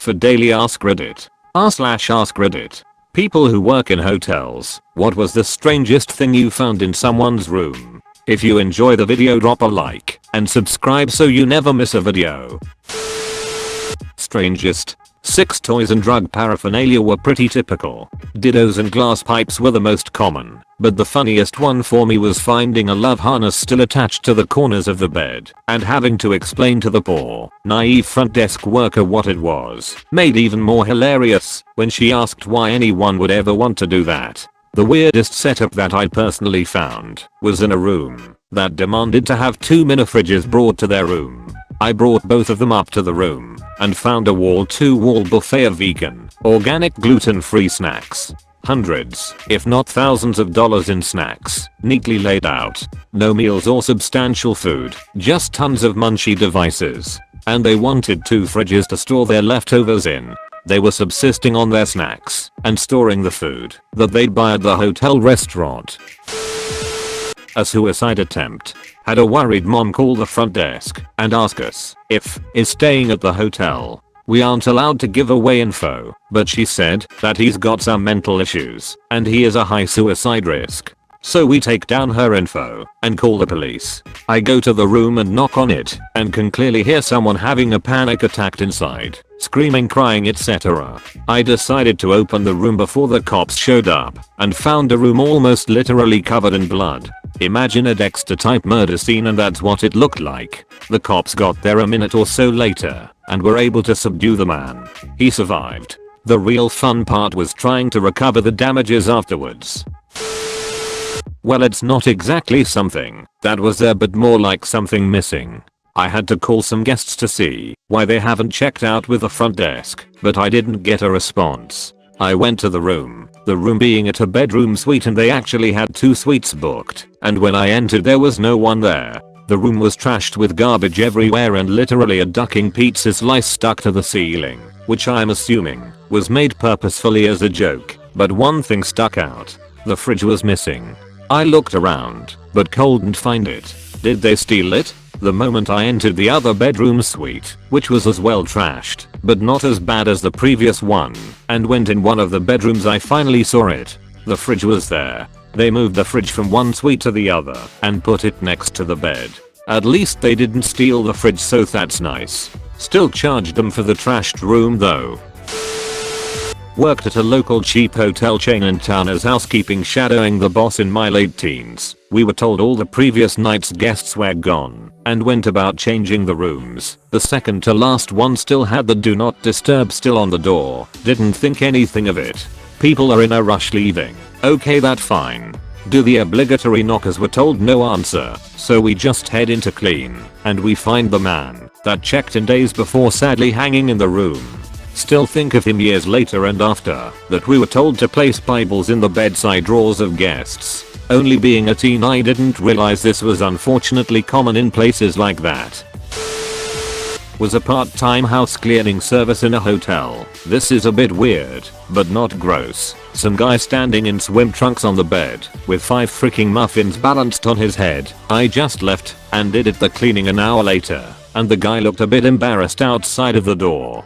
For daily Ask Reddit. r/Ask Reddit. People who work in hotels, what was the strangest thing you found in someone's room? If you enjoy the video, drop a like and subscribe so you never miss a video. Strangest. Sex toys and drug paraphernalia were pretty typical. Dildos and glass pipes were the most common, but the funniest one for me was finding a love harness still attached to the corners of the bed and having to explain to the poor, naive front desk worker what it was. Made even more hilarious when she asked why anyone would ever want to do that. The weirdest setup that I personally found was in a room that demanded to have 2 mini fridges brought to their room. I brought both of them up to the room and found a wall-to-wall buffet of vegan, organic, gluten-free snacks. Hundreds, if not thousands of dollars in snacks, neatly laid out. No meals or substantial food, just tons of munchy devices. And they wanted 2 fridges to store their leftovers in. They were subsisting on their snacks and storing the food that they'd buy at the hotel restaurant. A suicide attempt. Had a worried mom call the front desk and ask us if is staying at the hotel. We aren't allowed to give away info, but she said that he's got some mental issues and he is a high suicide risk. So we take down her info and call the police. I go to the room and knock on it and can clearly hear someone having a panic attack inside, screaming, crying, etc. I decided to open the room before the cops showed up and found a room almost literally covered in blood. Imagine a Dexter type murder scene, and that's what it looked like. The cops got there a minute or so later and were able to subdue the man. He survived. The real fun part was trying to recover the damages afterwards. Well, it's not exactly something that was there, but more like something missing. I had to call some guests to see why they haven't checked out with the front desk, but I didn't get a response. I went to the room being a 2-bedroom suite, and they actually had 2 suites booked, and when I entered there was no one there. The room was trashed with garbage everywhere and literally a ducking pizza slice stuck to the ceiling, which I'm assuming was made purposefully as a joke. But one thing stuck out. The fridge was missing. I looked around, but couldn't find it. Did they steal it? The moment I entered the other bedroom suite, which was as well trashed, but not as bad as the previous one, and went in one of the bedrooms, I finally saw it. The fridge was there. They moved the fridge from one suite to the other and put it next to the bed. At least they didn't steal the fridge, so that's nice. Still charged them for the trashed room though. Worked at a local cheap hotel chain in town as housekeeping, shadowing the boss in my late teens. We were told all the previous night's guests were gone and went about changing the rooms. The second to last one still had the do not disturb still on the door. Didn't think anything of it. People are in a rush leaving. Okay, that fine. Do the obligatory knockers. Were told no answer, so we just head in to clean, and we find the man that checked in days before sadly hanging in the room. Still think of him years later and after that we were told to place Bibles in the bedside drawers of guests. Only being a teen, I didn't realize this was unfortunately common in places like that. Was a part-time house cleaning service in a hotel. This is a bit weird, but not gross. Some guy standing in swim trunks on the bed with 5 freaking muffins balanced on his head. I just left and did the cleaning an hour later, and the guy looked a bit embarrassed outside of the door.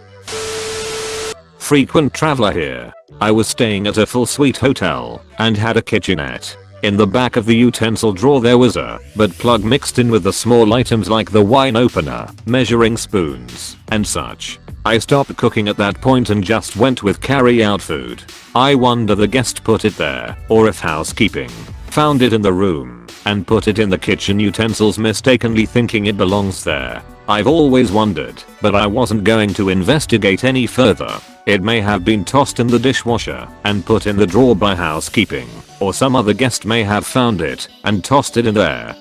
Frequent traveler here. I was staying at a full suite hotel and had a kitchenette. In the back of the utensil drawer there was a butt plug mixed in with the small items like the wine opener, measuring spoons, and such. I stopped cooking at that point and just went with carry-out food. I wonder the guest put it there, or if housekeeping found it in the room and put it in the kitchen utensils, mistakenly thinking it belongs there. I've always wondered, but I wasn't going to investigate any further. It may have been tossed in the dishwasher and put in the drawer by housekeeping, or some other guest may have found it and tossed it in there.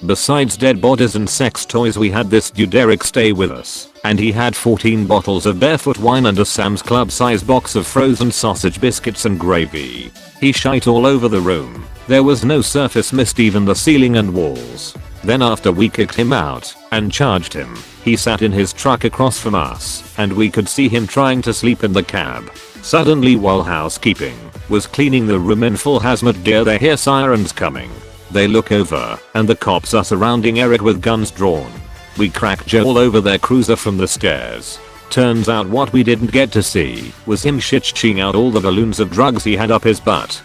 Besides dead bodies and sex toys, we had this dude Derek stay with us, and he had 14 bottles of barefoot wine and a Sam's Club size box of frozen sausage biscuits and gravy. He shite all over the room. There was no surface mist, even the ceiling and walls. Then after we kicked him out and charged him, he sat in his truck across from us, and we could see him trying to sleep in the cab. Suddenly, while housekeeping was cleaning the room in full hazmat gear, they hear sirens coming. They look over, and the cops are surrounding Eric with guns drawn. We cracked Joe all over their cruiser from the stairs. Turns out what we didn't get to see was him shitching out all the balloons of drugs he had up his butt.